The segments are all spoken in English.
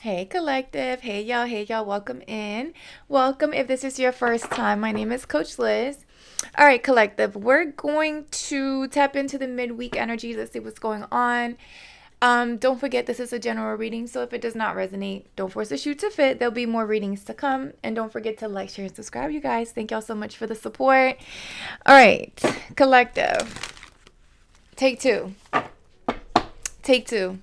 Hey, collective. Hey, y'all. Hey, y'all. Welcome in. Welcome if this is your first time. My name is Coach Liz. All right, collective. We're going to tap into the midweek energy. Let's see what's going on. Don't forget this is a general reading, so if it does not resonate, don't force the shoe to fit. There'll be more readings to come, and don't forget to like, share, and subscribe. You guys, thank y'all so much for the support. All right, collective. Take two. Take two.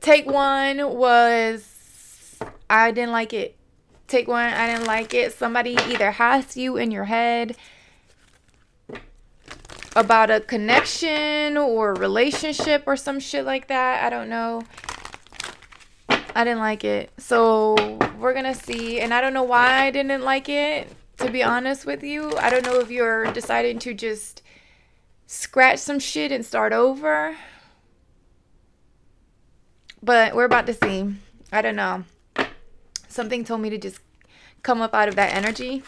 Take one was I didn't like it. Take one, I didn't like it. Somebody either has you in your head about a connection or a relationship or some shit like that. I don't know. I didn't like it. So we're going to see. And I don't know why I didn't like it, to be honest with you. I don't know if you're deciding to just scratch some shit and start over. But we're about to see. I don't know. Something told me to just come up out of that energy.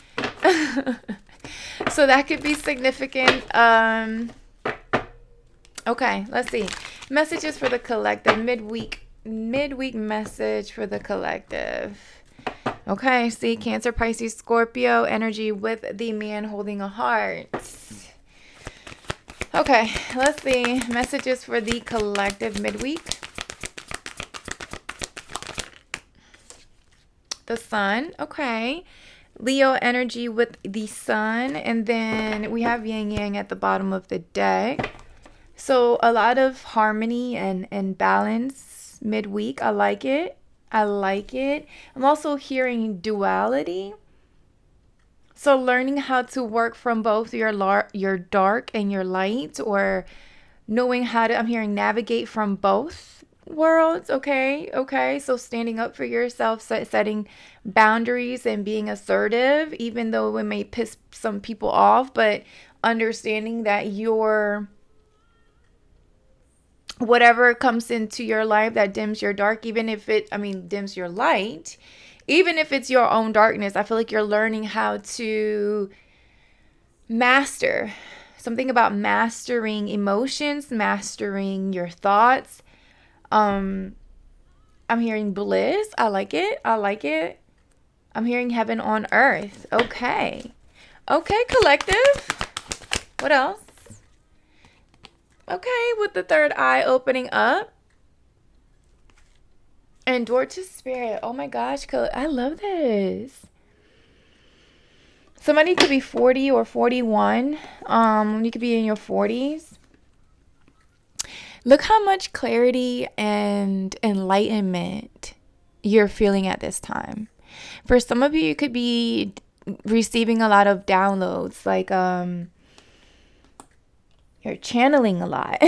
So that could be significant. Okay, let's see. Messages for the collective. Midweek message for the collective. Okay, see, Cancer, Pisces, Scorpio energy with the man holding a heart. Okay, let's see. Messages for the collective midweek. The sun. Okay. Leo energy with the sun. And then we have yin yang at the bottom of the deck. So a lot of harmony and balance midweek. I like it. I like it. I'm also hearing duality. So learning how to work from both your dark and your light, or knowing how to, I'm hearing navigate from both worlds. Okay, so standing up for yourself, setting boundaries and being assertive, even though it may piss some people off, but understanding that your whatever comes into your life that dims your dark, even if dims your light, even if it's your own darkness, I feel like you're learning how to master something about mastering emotions, mastering your thoughts. I'm hearing bliss. I like it. I like it. I'm hearing heaven on earth. Okay. Okay, collective. What else? Okay, with the third eye opening up. And door to spirit. Oh my gosh, I love this. Somebody could be 40 or 41. You could be in your 40s. Look how much clarity and enlightenment you're feeling at this time. For some of you, you could be receiving a lot of downloads, like you're channeling a lot.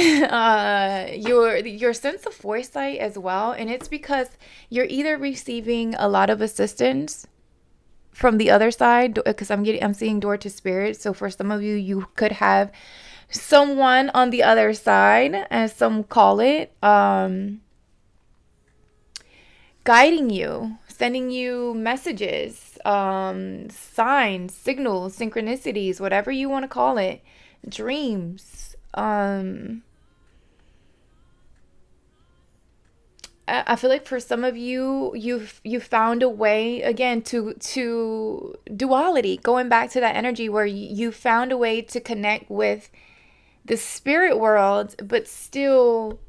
Your sense of foresight as well, and it's because you're either receiving a lot of assistance from the other side, because I'm seeing door to spirit. So for some of you, you could have someone on the other side, as some call it, guiding you, sending you messages, signs, signals, synchronicities, whatever you want to call it, dreams. I feel like for some of you, you've found a way again to duality, going back to that energy where you found a way to connect with the spirit world, but still,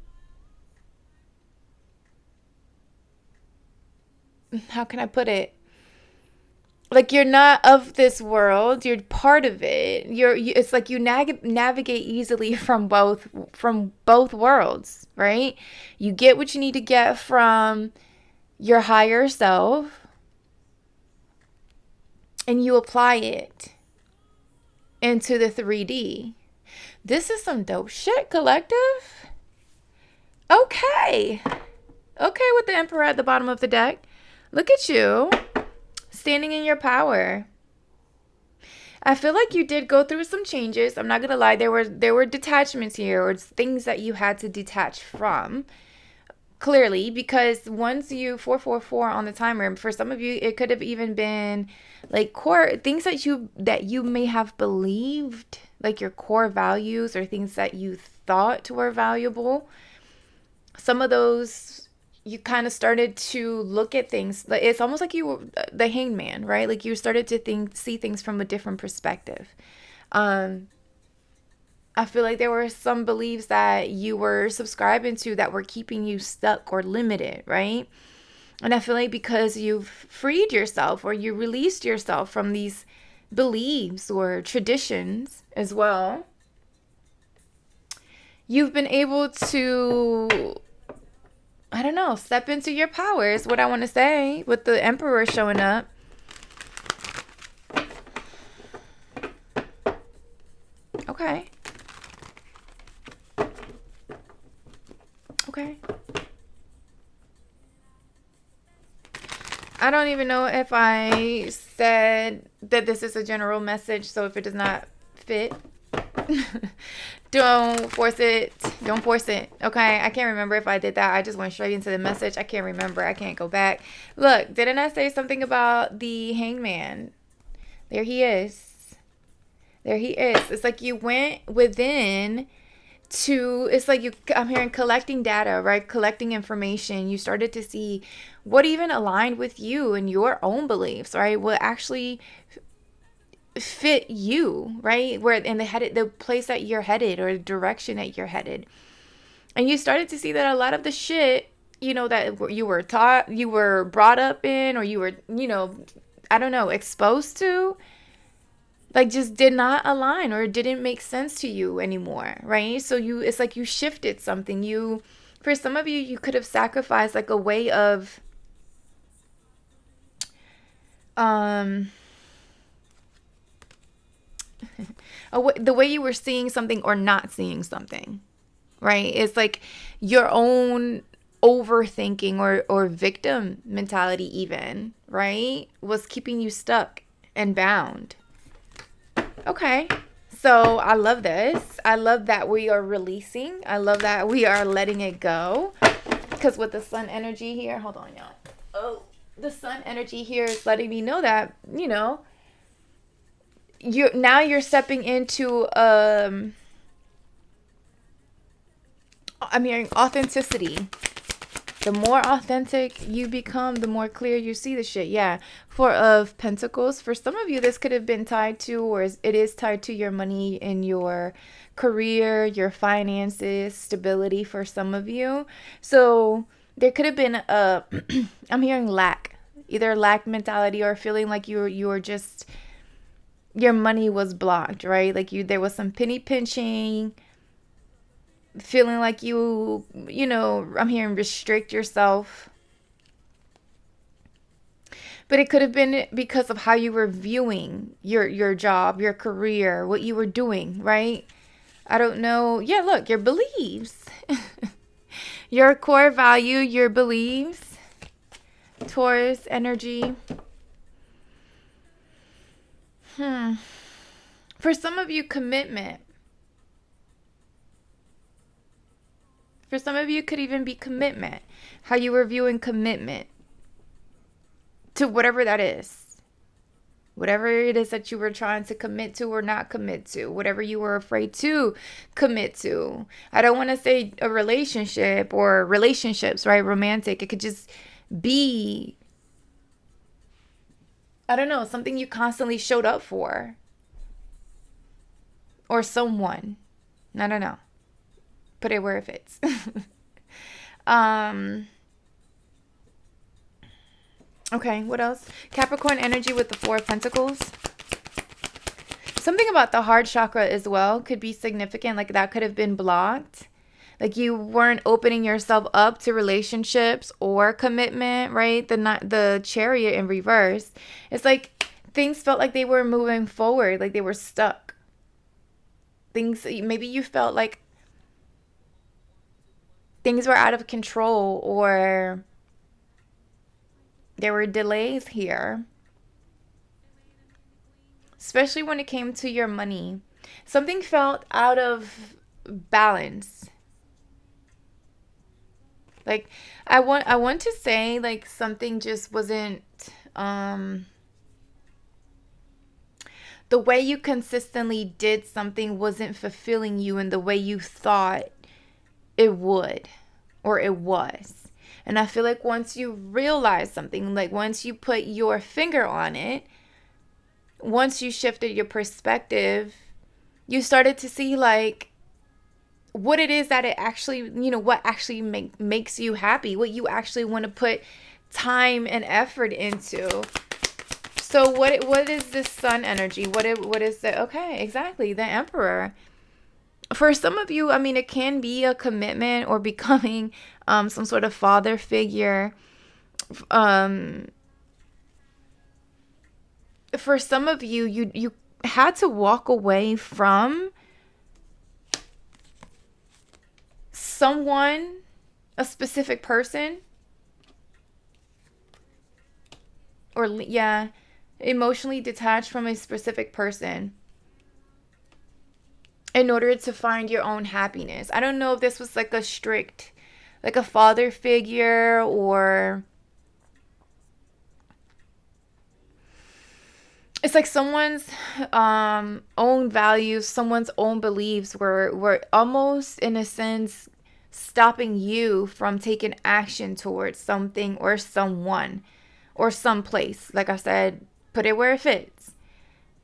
how can I put it? Like you're not of this world, you're part of it. It's like you navigate easily from both worlds, right? You get what you need to get from your higher self, and you apply it into the 3D. This is some dope shit, collective. Okay. Okay, with the Emperor at the bottom of the deck. Look at you, standing in your power. I feel like you did go through some changes. I'm not gonna lie, there were detachments here, or things that you had to detach from. Clearly, because once you 444 on the timer, for some of you, it could have even been like core things that you may have believed, like your core values or things that you thought were valuable. Some of those you kind of started to look at things. It's almost like you were the hangman, right? Like you started to see things from a different perspective. Um, I feel like there were some beliefs that you were subscribing to that were keeping you stuck or limited, right? And I feel like because you've freed yourself or you released yourself from these beliefs or traditions as well, you've been able to, I don't know, step into your power is what I want to say with the Emperor showing up. Okay. Okay. I don't even know if I said that this is a general message, so if it does not fit, don't force it. Don't force it. Okay, I can't remember if I did that. I just went straight into the message. I can't remember. I can't go back. Look, didn't I say something about the hangman? There he is. There he is. It's like you went within to, it's like you, I'm hearing collecting data, right? Collecting information. You started to see what even aligned with you and your own beliefs, right? What actually fit you, right? Where in the place that you're headed or the direction that you're headed. And you started to see that a lot of the shit, that you were taught, you were brought up in, or you were, I don't know, exposed to, like just did not align or didn't make sense to you anymore, right? So it's like you shifted something. For some of you, you could have sacrificed like a way of, um, the way you were seeing something or not seeing something, right? It's like your own overthinking or victim mentality even, right? Was keeping you stuck and bound. Okay. So I love this. I love that we are releasing. I love that we are letting it go. Because with the sun energy here, hold on, y'all. Oh, the sun energy here is letting me know that, you're stepping into I'm hearing authenticity. The more authentic you become, the more clear you see the shit. Yeah. Four of Pentacles. For some of you, this could have been tied to, or it is tied to your money and your career, your finances, stability for some of you. So there could have been I'm hearing lack. Either lack mentality or feeling like you were just, your money was blocked, right? Like there was some penny pinching, feeling like I'm hearing restrict yourself. But it could have been because of how you were viewing your job, your career, what you were doing, right? I don't know. Yeah, look, your beliefs. Your core value, your beliefs. Taurus energy. For some of you, commitment. For some of you, it could even be commitment. How you were viewing commitment to whatever that is. Whatever it is that you were trying to commit to or not commit to. Whatever you were afraid to commit to. I don't want to say a relationship or relationships, right? Romantic. It could just be, I don't know, something you constantly showed up for. Or someone. I don't know. Put it where it fits. Okay, what else? Capricorn energy with the Four of Pentacles. Something about the heart chakra as well could be significant. Like that could have been blocked. Like you weren't opening yourself up to relationships or commitment, right? The Chariot in reverse. It's like things felt like they were moving forward, like they were stuck. Maybe you felt like things were out of control or there were delays here. Especially when it came to your money. Something felt out of balance. Like I want to say like something just wasn't the way you consistently did something wasn't fulfilling you in the way you thought it would or it was. And I feel like once you realize something, like once you put your finger on it, once you shifted your perspective, you started to see like what it is that it actually, what actually makes you happy, what you actually want to put time and effort into. So what is this sun energy? What is the, okay, exactly, the Emperor. For some of you, I mean, it can be a commitment or becoming some sort of father figure. Um, for some of you, you had to walk away from someone, a specific person, or yeah, emotionally detached from a specific person in order to find your own happiness. I don't know if this was like a strict, like a father figure, or it's like someone's own values, someone's own beliefs were almost in a sense stopping you from taking action towards something or someone or someplace. Like I said, put it where it fits.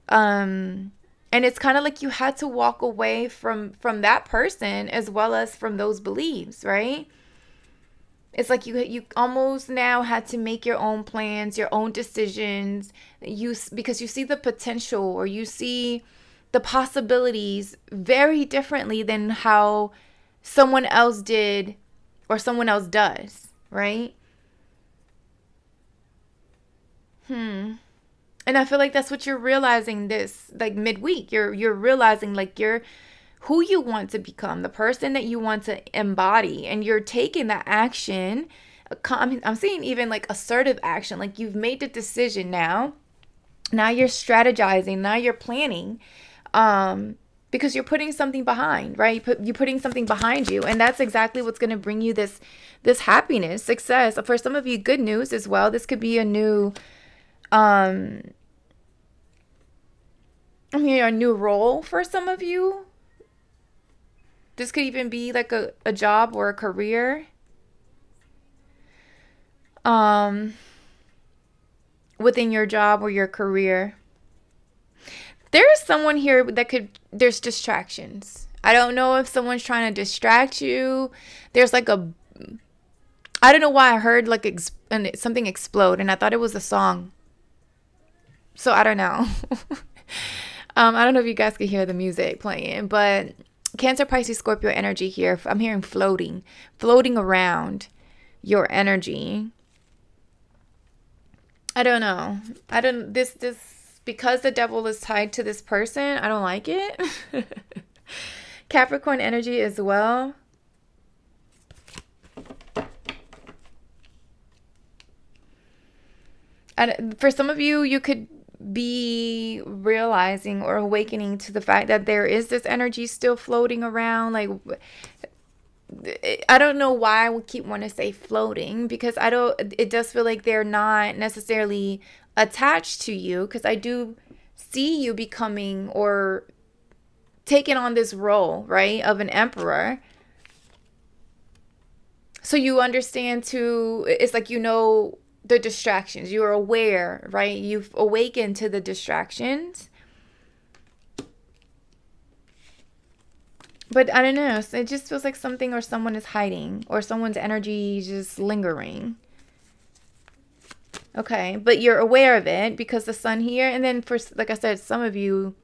And it's kind of like you had to walk away from that person as well as from those beliefs, right? It's like you almost now had to make your own plans, your own decisions, because you see the potential, or you see the possibilities very differently than how someone else did or someone else does, right? And I feel like that's what you're realizing this like midweek. You're realizing like you're who you want to become, the person that you want to embody, and you're taking that action. I'm seeing even like assertive action, like you've made the decision now. Now you're strategizing, now you're planning. Because you're putting something behind, right? You're putting something behind you, and that's exactly what's going to bring you this happiness, success. For some of you, good news as well. This could be a new a new role for some of you. This could even be like a job or a career. Um, Within your job or your career. There's someone here that there's distractions. I don't know if someone's trying to distract you. There's like I don't know why I heard like something explode, and I thought it was a song. So I don't know. I don't know if you guys can hear the music playing, but Cancer, Pisces, Scorpio energy here. I'm hearing floating around your energy. I don't know. I don't, this, because the devil is tied to this person, I don't like it. Capricorn energy as well. And for some of you, you could be realizing or awakening to the fact that there is this energy still floating around. Like, I don't know why I would keep wanting to say floating, because it does feel like they're not necessarily attached to you, because I do see you becoming or taking on this role, right, of an emperor. So you understand too, it's like, the distractions, you're aware, right? You've awakened to the distractions. But I don't know, it just feels like something or someone is hiding, or someone's energy is just lingering. Okay, but you're aware of it because the sun here, and then for, like I said, some of you,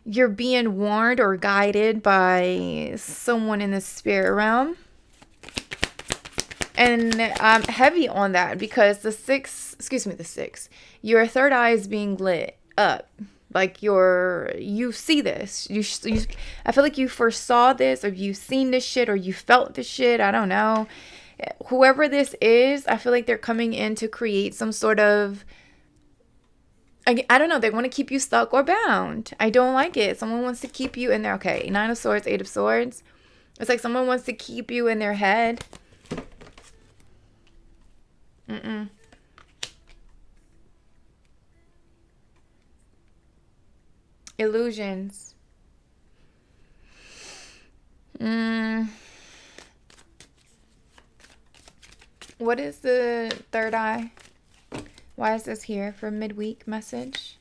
you're being warned or guided by someone in the spirit realm. And I'm heavy on that because the six, your third eye is being lit up. Like you see this. I feel like you foresaw this, or you've seen this shit, or you felt this shit. I don't know. Whoever this is, I feel like they're coming in to create some sort of, I don't know, they want to keep you stuck or bound. I don't like it. Someone wants to keep you in there. Okay, 9 of Swords, 8 of Swords. It's like someone wants to keep you in their head. Illusions. What is the third eye? Why is this here for midweek message?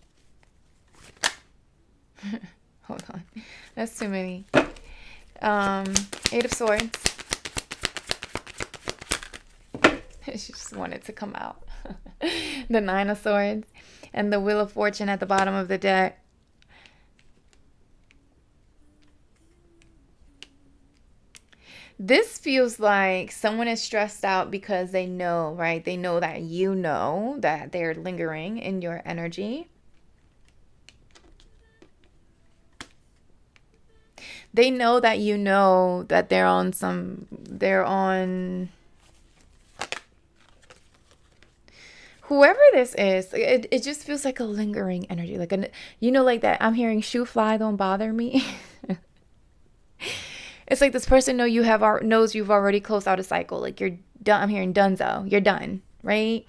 Hold on. That's too many. Eight of Swords. She just wanted to come out. The Nine of Swords. And the Wheel of Fortune at the bottom of the deck. This feels like someone is stressed out because they know, right? They know that you know that they're lingering in your energy. They know that you know that they're on whoever this is. It just feels like a lingering energy. Like, like that I'm hearing shoe fly, don't bother me. It's like this person knows you've already closed out a cycle. Like you're done. I'm hearing donezo. You're done, right?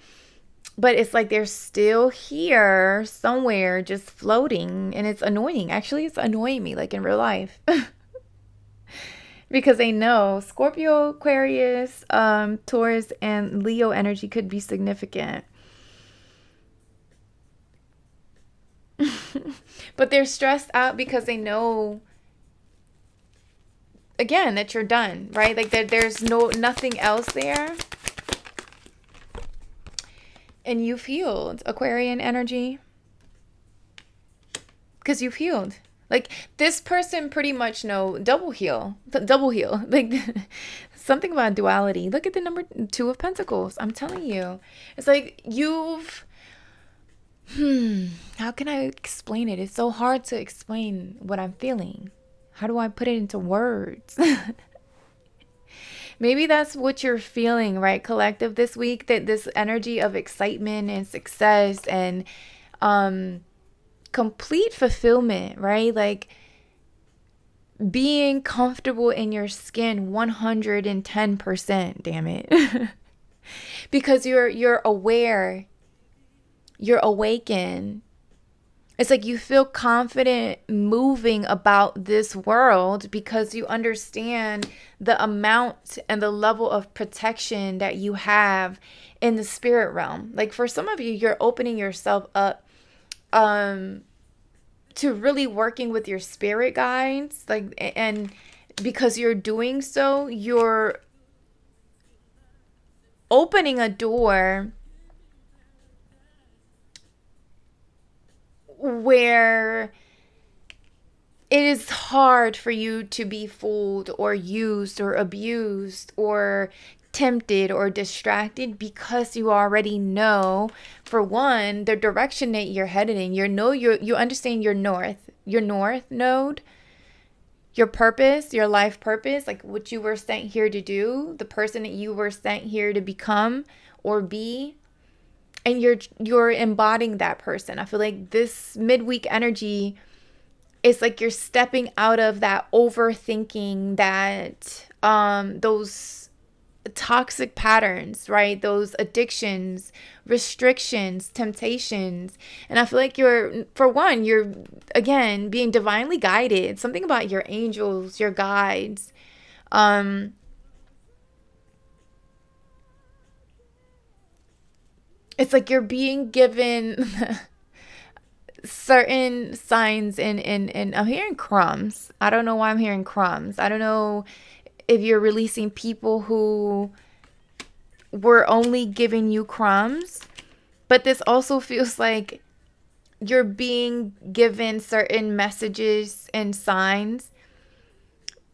But it's like they're still here somewhere, just floating, and it's annoying. Actually, it's annoying me, like in real life, because they know Scorpio, Aquarius, Taurus, and Leo energy could be significant. But they're stressed out because they know, again, that you're done, right? Like there's nothing else there. And you've healed, Aquarian energy. Because you've healed. Like this person pretty much double heal. Like something about duality. Look at the number 2 of Pentacles. I'm telling you. It's like how can I explain it? It's so hard to explain what I'm feeling. How do I put it into words? Maybe that's what you're feeling, right, collective, this week, that this energy of excitement and success and complete fulfillment, right? Like being comfortable in your skin 110%, damn it. Because you're aware, you're awakened. It's like you feel confident moving about this world because you understand the amount and the level of protection that you have in the spirit realm. Like for some of you, you're opening yourself up to really working with your spirit guides. Like, and because you're doing so, you're opening a door where it is hard for you to be fooled or used or abused or tempted or distracted, because you already know, for one, the direction that you're headed in. You understand your north node, your purpose, your life purpose, like what you were sent here to do, the person that you were sent here to become or be. And you're embodying that person. I feel like this midweek energy is like you're stepping out of that overthinking, that those toxic patterns, right? Those addictions, restrictions, temptations. And I feel like you're again being divinely guided. Something about your angels, your guides. It's like you're being given certain signs and I'm hearing crumbs. I don't know why I'm hearing crumbs. I don't know if you're releasing people who were only giving you crumbs, but this also feels like you're being given certain messages and signs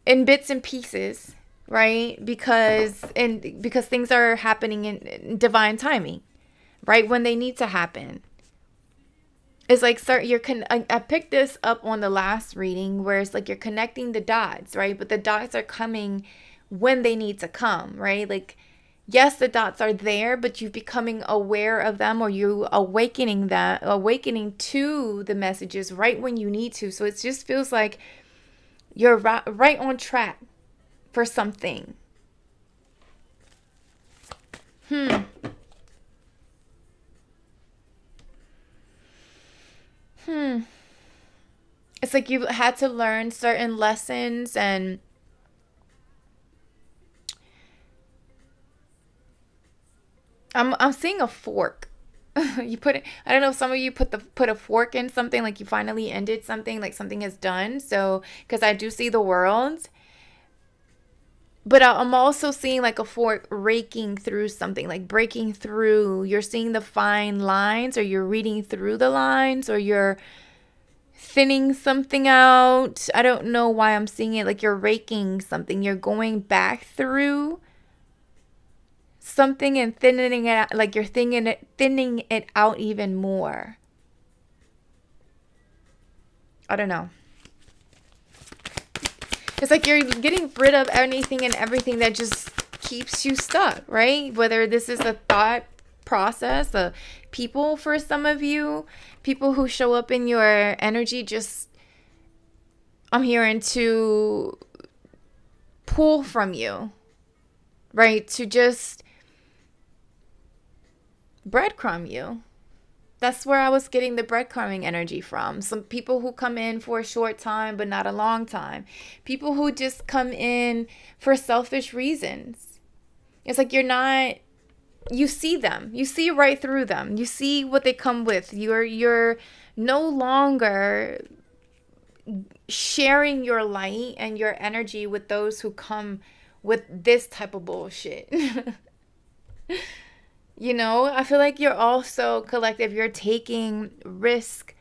in bits and pieces, right? Because things are happening in divine timing, right when they need to happen. It's like I picked this up on the last reading where it's like you're connecting the dots, right? But the dots are coming when they need to come, right? Like, yes, the dots are there, but you're becoming aware of them, or you awakening to the messages right when you need to. So it just feels like you're right on track for something. It's like you had to learn certain lessons, and I'm seeing a fork. You put it, I don't know if some of you put a fork in something, like you finally ended something, like something is done. So, because I do see the world, but I'm also seeing like a fork raking through something, like breaking through. You're seeing the fine lines, or you're reading through the lines, or you're thinning something out. I don't know why I'm seeing it like you're raking something. You're going back through something and thinning it out, like you're thinning it out even more. I don't know. It's like you're getting rid of anything and everything that just keeps you stuck, right? Whether this is a thought process, a people for some of you, people who show up in your energy, just I'm hearing to pull from you, right? To just breadcrumb you. That's where I was getting the breadcrumbing energy from. Some people who come in for a short time, but not a long time. People who just come in for selfish reasons. It's like you're not, you see them. You see right through them. You see what they come with. You're no longer sharing your light and your energy with those who come with this type of bullshit. You know, I feel like you're also collective. You're taking risk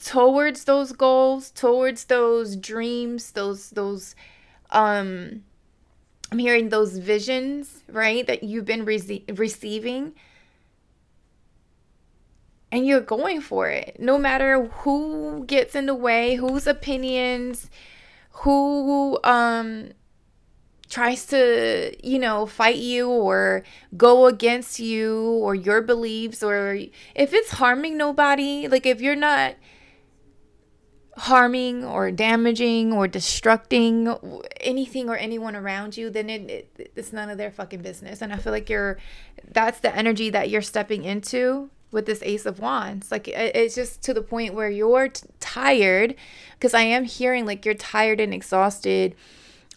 towards those goals, towards those dreams, those I'm hearing those visions, right? That you've been receiving, and you're going for it. No matter who gets in the way, whose opinions, who tries to, fight you or go against you or your beliefs, or if it's harming nobody, like if you're not harming or damaging or destructing anything or anyone around you, then it's none of their fucking business. And I feel like that's the energy that you're stepping into with this Ace of Wands. Like it's just to the point where you're tired, because I am hearing like you're tired and exhausted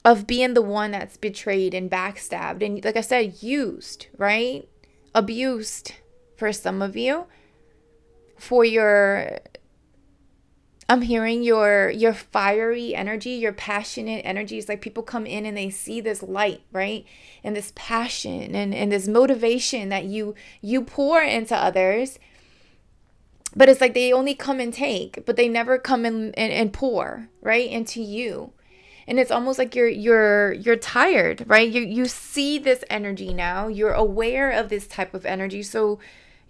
of being the one that's betrayed and backstabbed and, like I said, used, right? Abused for some of you for your, I'm hearing your fiery energy, your passionate energy. It's like people come in and they see this light, right? And this passion and this motivation that you pour into others. But it's like they only come and take, but they never come in and pour, right, into you. And it's almost like you're tired, right? You see this energy now. You're aware of this type of energy. So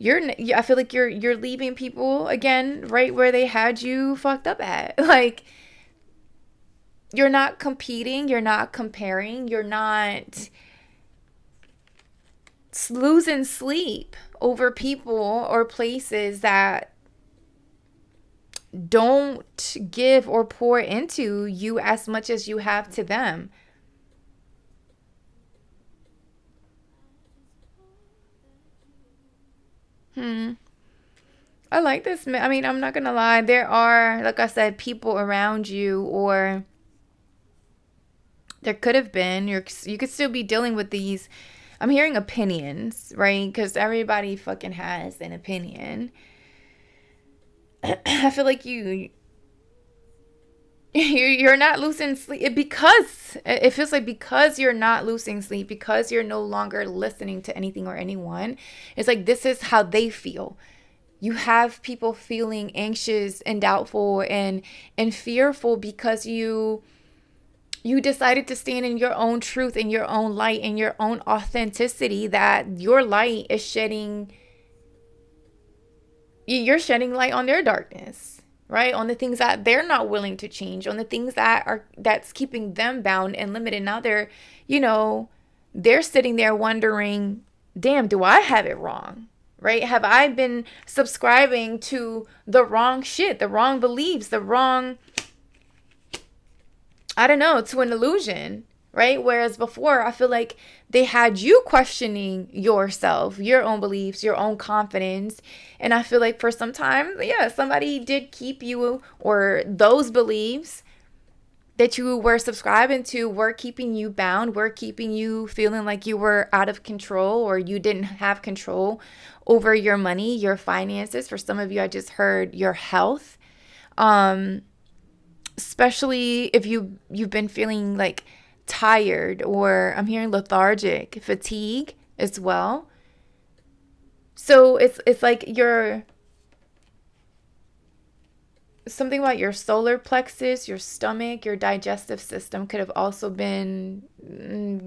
I feel like you're leaving people again right where they had you fucked up at. Like you're not competing, you're not comparing, you're not losing sleep over people or places that don't give or pour into you as much as you have to them. I like this. I mean, I'm not gonna lie. There are, like I said, people around you, or there could have been. You could still be dealing with these. I'm hearing opinions, right? Because everybody fucking has an opinion. I feel like you're not losing sleep because it feels like, because you're not losing sleep, because you're no longer listening to anything or anyone, it's like this is how they feel. You have people feeling anxious and doubtful and fearful because you decided to stand in your own truth, in your own light, in your own authenticity, that your light is shedding, you're shedding light on their darkness, right? On the things that they're not willing to change, on the things that's keeping them bound and limited. Now they're sitting there wondering, damn, do I have it wrong? Right? Have I been subscribing to the wrong shit, the wrong beliefs, the wrong, I don't know, to an illusion, right? Whereas before, I feel like they had you questioning yourself, your own beliefs, your own confidence. And I feel like for some time, yeah, somebody did keep you or those beliefs that you were subscribing to were keeping you bound, were keeping you feeling like you were out of control or you didn't have control over your money, your finances. For some of you, I just heard your health. Especially if you've been feeling like tired, or I'm hearing lethargic, fatigue as well. So it's like your something about your solar plexus, your stomach, your digestive system could have also been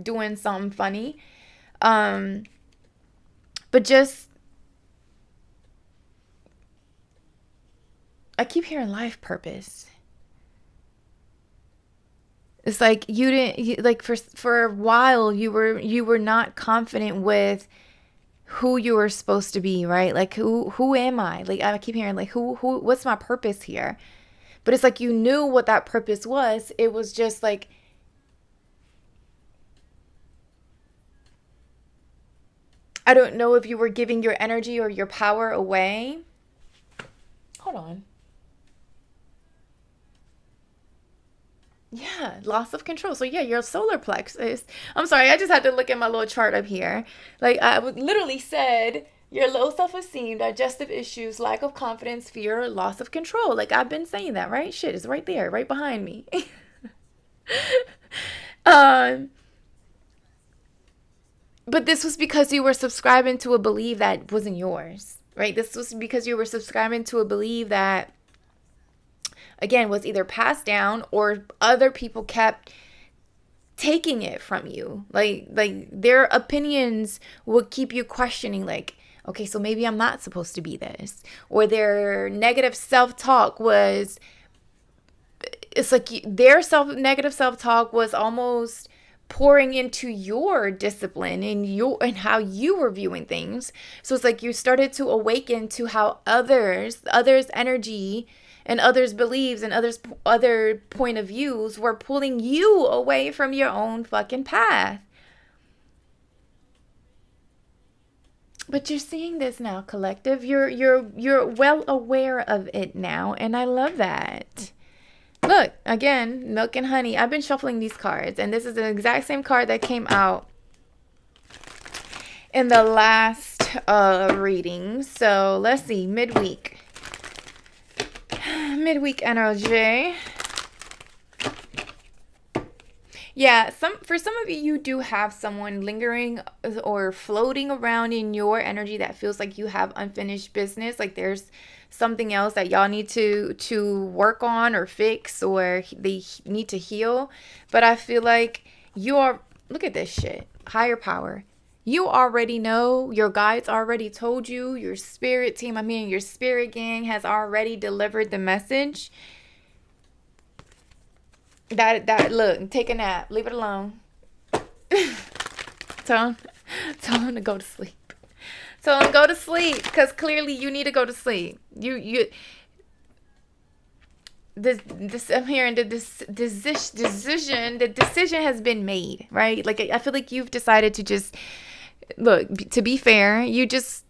doing something funny. Um, but just, I keep hearing life purpose. It's like like for a while you were not confident with who you were supposed to be, right? Like who am I? Like I keep hearing like who what's my purpose here? But it's like you knew what that purpose was. It was just like I don't know if you were giving your energy or your power away. Hold on. Yeah, loss of control. So yeah, your solar plexus. I'm sorry, I just had to look at my little chart up here. Like I literally said, your low self-esteem, digestive issues, lack of confidence, fear, loss of control. Like I've been saying that, right? Shit, it's right there, right behind me. um, but this was because you were subscribing to a belief that wasn't yours, right? This was because you were subscribing to a belief that again was either passed down or other people kept taking it from you. Like their opinions would keep you questioning, like, okay, so maybe I'm not supposed to be this. Or their negative self-talk was, it's like their negative self-talk was almost pouring into your discipline and how you were viewing things. So it's like you started to awaken to how others energy and others beliefs and other point of views were pulling you away from your own fucking path. But you're seeing this now, collective. You're well aware of it now, and I love that. Look, again, milk and honey. I've been shuffling these cards, and this is the exact same card that came out in the last reading. So let's see, midweek energy. Yeah, for some of you, you do have someone lingering or floating around in your energy that feels like you have unfinished business. Like there's something else that y'all need to work on or fix, or they need to heal. But I feel like you are, look at this shit, higher power. You already know, your guides already told you, your spirit team, I mean your spirit gang has already delivered the message. That look, take a nap, leave it alone. tell him to go to sleep. Tell him to go to sleep, because clearly you need to go to sleep. This I'm hearing the decision has been made, right? Like I feel like you've decided to just look, to be fair, you just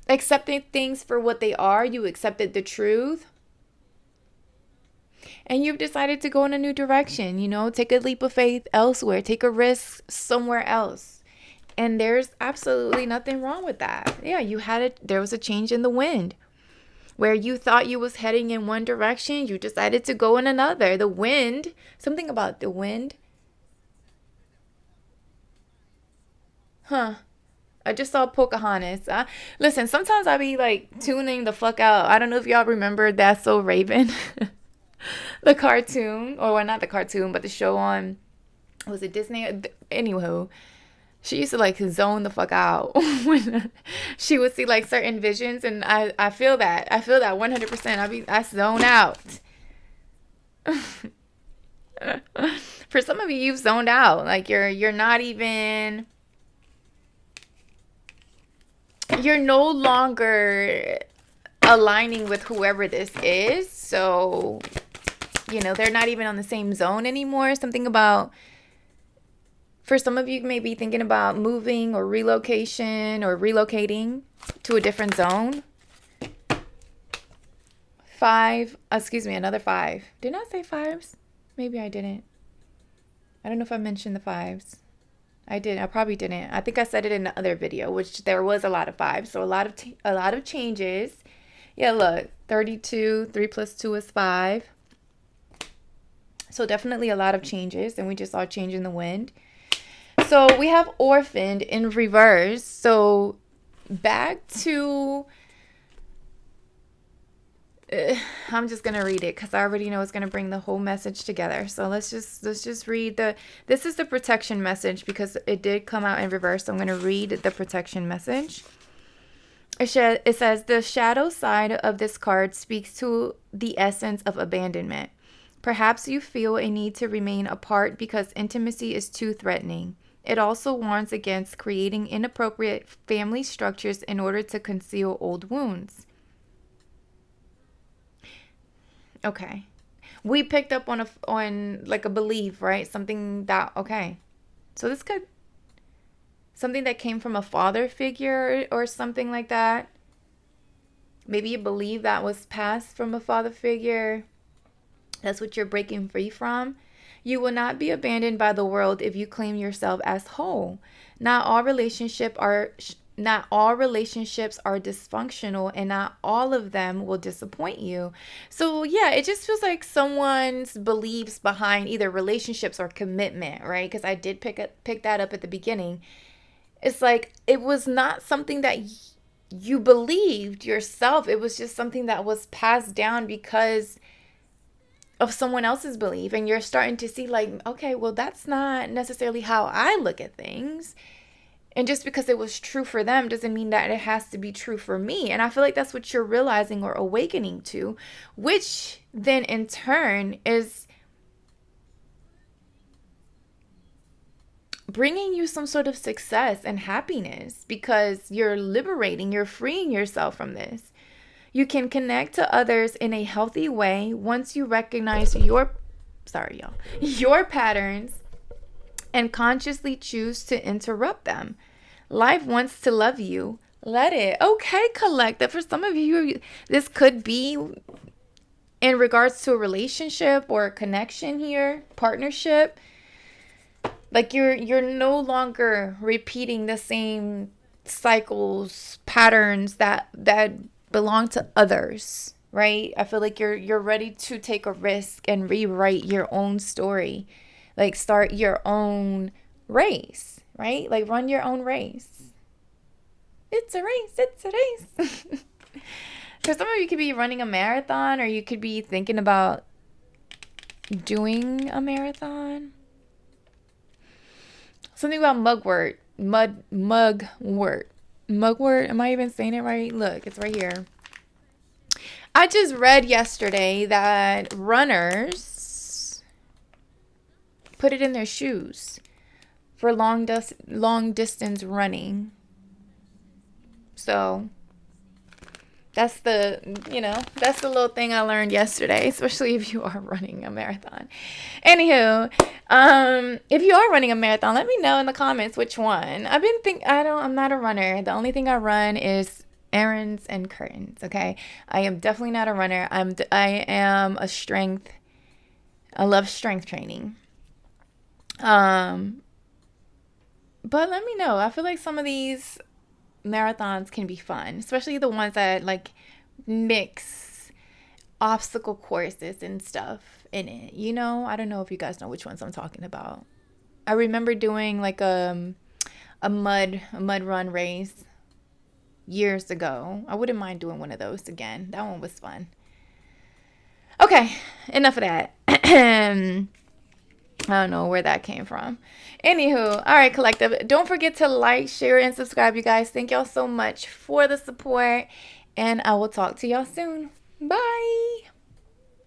accepted things for what they are. You accepted the truth. And you've decided to go in a new direction, take a leap of faith elsewhere, take a risk somewhere else. And there's absolutely nothing wrong with that. Yeah, there was a change in the wind. Where you thought you was heading in one direction, you decided to go in another. The wind, something about the wind. Huh. I just saw Pocahontas. Listen, sometimes I be like tuning the fuck out. I don't know if y'all remember That's So Raven. The cartoon, or well, not the cartoon, but the show on, was it Disney? Anywho, she used to like zone the fuck out when she would see like certain visions, and I feel that 100%. I zone out. For some of you, you've zoned out. Like you're not even, you're no longer aligning with whoever this is. So they're not even on the same zone anymore. Something about, for some of you, may be thinking about moving or relocation or relocating to a different zone. Another 5. Didn't I say 5s? Maybe I didn't. I don't know if I mentioned the fives. I did. I probably didn't. I think I said it in the other video, which there was a lot of fives. So a lot of changes. Yeah, look, 32, 3 plus 2 is 5. So definitely a lot of changes, and we just saw change in the wind. So we have orphaned in reverse. So back to I'm just gonna read it because I already know it's gonna bring the whole message together. So let's just read this is the protection message because it did come out in reverse. So I'm gonna read the protection message. It says the shadow side of this card speaks to the essence of abandonment. Perhaps you feel a need to remain apart because intimacy is too threatening. It also warns against creating inappropriate family structures in order to conceal old wounds. Okay. We picked up on like a belief, right? Something that okay. So this could something that came from a father figure or something like that. Maybe you believe that was passed from a father figure. That's what you're breaking free from. You will not be abandoned by the world if you claim yourself as whole. Not all relationships are dysfunctional, and not all of them will disappoint you. So yeah, it just feels like someone's beliefs behind either relationships or commitment, right? Because I did pick that up at the beginning. It's like it was not something that you believed yourself. It was just something that was passed down because of someone else's belief, and you're starting to see like, okay, well, that's not necessarily how I look at things. And just because it was true for them doesn't mean that it has to be true for me. And I feel like that's what you're realizing or awakening to, which then in turn is bringing you some sort of success and happiness because you're liberating, you're freeing yourself from this. You can connect to others in a healthy way once you recognize your patterns and consciously choose to interrupt them. Life wants to love you. Let it. Okay, collective. For some of you, this could be in regards to a relationship or a connection here, partnership. Like you're no longer repeating the same cycles, patterns that belong to others, right? I feel like you're ready to take a risk and rewrite your own story. Like start your own race, right? Like run your own race. It's a race, it's a race. For some of you, could be running a marathon, or you could be thinking about doing a marathon. Something about mugwort. Mugwort. Mugwort, am I even saying it right? Look, it's right here. I just read yesterday that runners put it in their shoes for long distance running. So that's the little thing I learned yesterday, especially if you are running a marathon. Anywho, if you are running a marathon, let me know in the comments which one. I'm not a runner. The only thing I run is errands and curtains, okay? I am definitely not a runner. I am a strength. I love strength training. But let me know. I feel like some of these marathons can be fun, especially the ones that like mix obstacle courses and stuff in it. I don't know if you guys know which ones I'm talking about. I remember doing like a mud run race years ago. I wouldn't mind doing one of those again. That one was fun. Okay, enough of that. I don't know where that came from. Anywho, all right, collective. Don't forget to like, share, and subscribe, you guys. Thank y'all so much for the support, and I will talk to y'all soon. Bye.